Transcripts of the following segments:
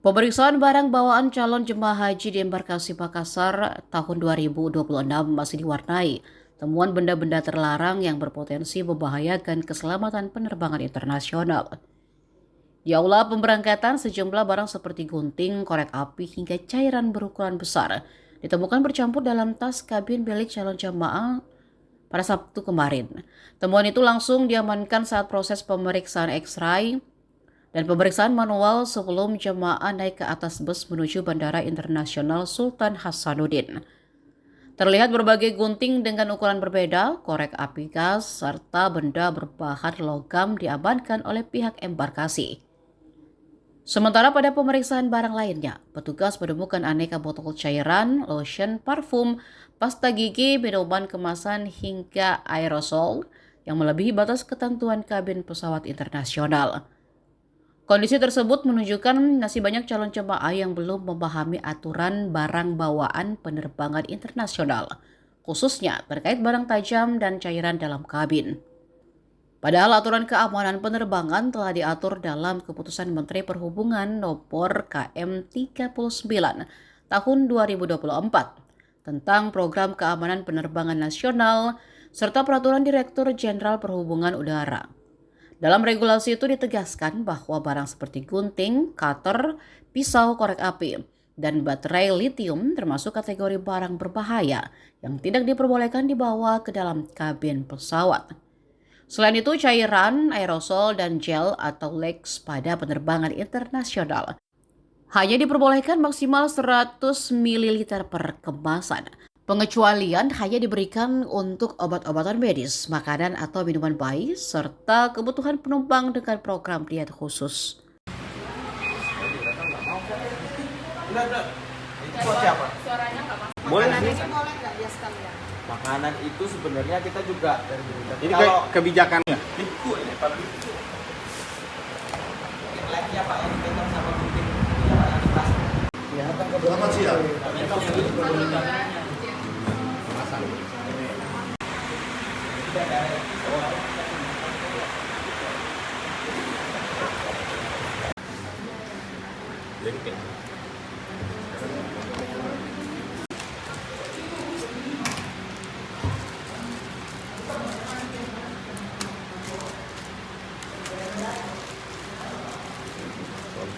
Pemeriksaan barang bawaan calon jemaah haji di embarkasi Makassar tahun 2026 masih diwarnai temuan benda-benda terlarang yang berpotensi membahayakan keselamatan penerbangan internasional. Di aula pemberangkatan, sejumlah barang seperti gunting, korek api, hingga cairan berukuran besar ditemukan bercampur dalam tas kabin milik calon jemaah pada Sabtu kemarin. Temuan itu langsung diamankan saat proses pemeriksaan X-ray dan pemeriksaan manual sebelum jemaah naik ke atas bus menuju Bandara Internasional Sultan Hasanuddin. Terlihat berbagai gunting dengan ukuran berbeda, korek api gas, serta benda berbahan logam diamankan oleh pihak embarkasi. Sementara pada pemeriksaan barang lainnya, petugas menemukan aneka botol cairan, lotion, parfum, pasta gigi, minuman kemasan, hingga aerosol yang melebihi batas ketentuan kabin pesawat internasional. Kondisi tersebut menunjukkan masih banyak calon jemaah yang belum memahami aturan barang bawaan penerbangan internasional, khususnya terkait barang tajam dan cairan dalam kabin. Padahal aturan keamanan penerbangan telah diatur dalam Keputusan Menteri Perhubungan Nomor KM 39 Tahun 2024 tentang Program Keamanan Penerbangan Nasional serta Peraturan Direktur Jenderal Perhubungan Udara. Dalam regulasi itu ditegaskan bahwa barang seperti gunting, cutter, pisau korek api, dan baterai litium termasuk kategori barang berbahaya yang tidak diperbolehkan dibawa ke dalam kabin pesawat. Selain itu, cairan, aerosol, dan gel atau leaks pada penerbangan internasional hanya diperbolehkan maksimal 100 ml per kemasan. Pengecualian hanya diberikan untuk obat-obatan medis, makanan atau minuman bayi, serta kebutuhan penumpang dengan program diet khusus. Udah. Itu buat siapa? Suaranya nggak masuk. Boleh Makanan sih. ini boleh nggak dia sekalian? Makanan itu sebenarnya kita juga dari berita. Ini Kalau kebijakannya. itu ini Pak. Like-nya Pak yang dipegang sama gunting ya Pak yang dipas. Selamat siang.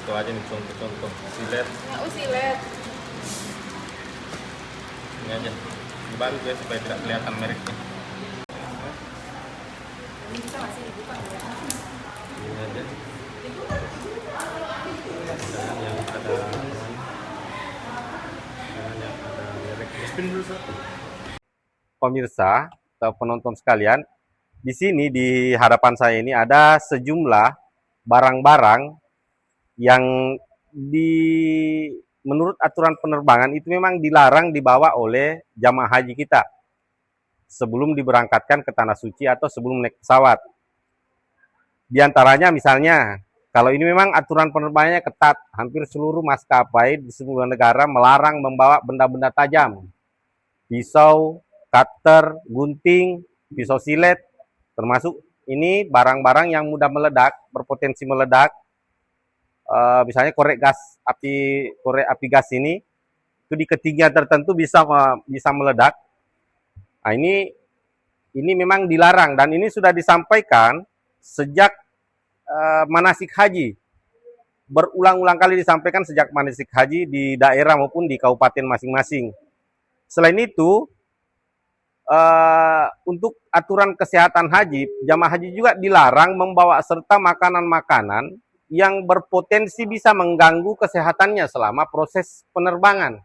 Contoh aja nih, contoh silet Nggak usah lihat. ini aja. Ini baru ya supaya tidak kelihatan mereknya. Bisa masih dibuka ya? Ini aja. Dan yang ada mereknya. Spin dulu satu. Pemirsa atau penonton sekalian, di sini di hadapan saya ini ada sejumlah barang-barang yang menurut aturan penerbangan itu memang dilarang dibawa oleh jamaah haji kita sebelum diberangkatkan ke Tanah Suci atau sebelum naik pesawat. Di antaranya misalnya, kalau ini memang aturan penerbangannya ketat, hampir seluruh maskapai di seluruh negara melarang membawa benda-benda tajam. Pisau, cutter, gunting, pisau silet, termasuk ini barang-barang yang mudah meledak, berpotensi meledak. Misalnya korek api gas ini itu di ketinggian tertentu bisa meledak. Nah, ini memang dilarang dan ini sudah disampaikan sejak manasik haji. Berulang-ulang kali disampaikan sejak manasik haji di daerah maupun di kabupaten masing-masing. Selain itu, untuk aturan kesehatan haji, jamaah haji juga dilarang membawa serta makanan-makanan yang berpotensi bisa mengganggu kesehatannya selama proses penerbangan.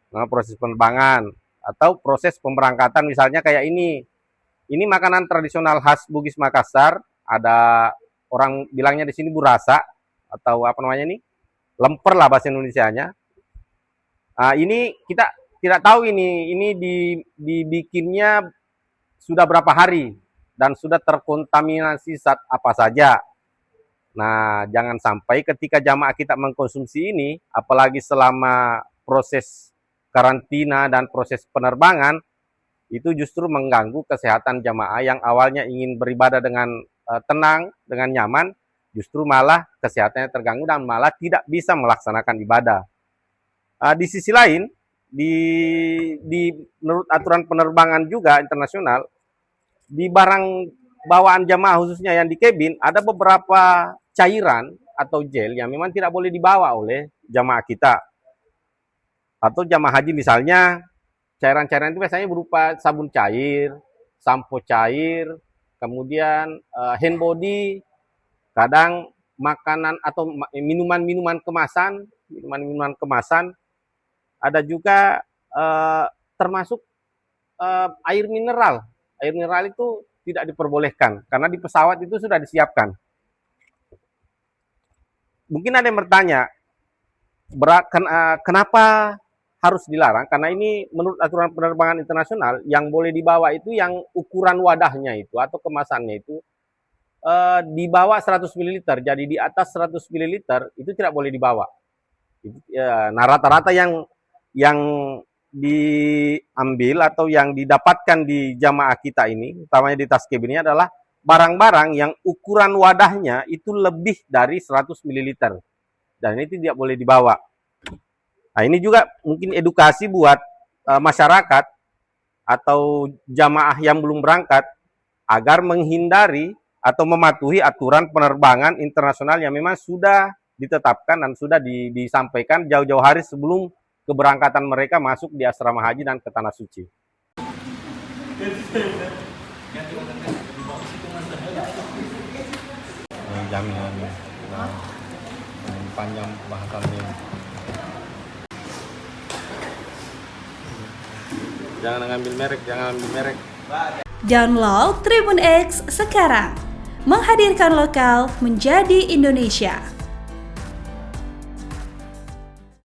Nah, proses penerbangan atau proses pemberangkatan misalnya kayak ini. Ini makanan tradisional khas Bugis Makassar, ada orang bilangnya di sini burasa atau apa namanya ini? Lemper lah bahasa Indonesianya. Nah, ini kita tidak tahu ini dibikinnya sudah berapa hari dan sudah terkontaminasi zat apa saja. Nah, jangan sampai ketika jamaah kita mengkonsumsi ini, apalagi selama proses karantina dan proses penerbangan, itu justru mengganggu kesehatan jamaah yang awalnya ingin beribadah dengan tenang, dengan nyaman, justru malah kesehatannya terganggu dan malah tidak bisa melaksanakan ibadah. Di sisi lain, menurut aturan penerbangan juga internasional, di barang bawaan jamaah khususnya yang di kabin ada beberapa cairan atau gel yang memang tidak boleh dibawa oleh jamaah kita. Atau jamaah haji misalnya, cairan-cairan itu biasanya berupa sabun cair, sampo cair, kemudian hand body, kadang makanan atau minuman-minuman kemasan, ada juga termasuk air mineral. Air mineral itu tidak diperbolehkan karena di pesawat itu sudah disiapkan. Mungkin ada yang bertanya, kenapa harus dilarang? Karena ini menurut aturan penerbangan internasional yang boleh dibawa itu yang ukuran wadahnya itu atau kemasannya itu di bawah 100 ml. Jadi di atas 100 ml itu tidak boleh dibawa. Nah, rata-rata yang diambil atau yang didapatkan di jamaah kita ini, utamanya di tas kabin ini adalah barang-barang yang ukuran wadahnya itu lebih dari 100 ml. Dan ini tidak boleh dibawa. Nah, ini juga mungkin edukasi buat masyarakat atau jamaah yang belum berangkat agar menghindari atau mematuhi aturan penerbangan internasional yang memang sudah ditetapkan dan sudah disampaikan jauh-jauh hari sebelum keberangkatan mereka masuk di asrama haji dan ke tanah suci. Jaminan panjang bahasannya. Jangan ambil merek. Download Tribun X sekarang. Menghadirkan lokal menjadi Indonesia.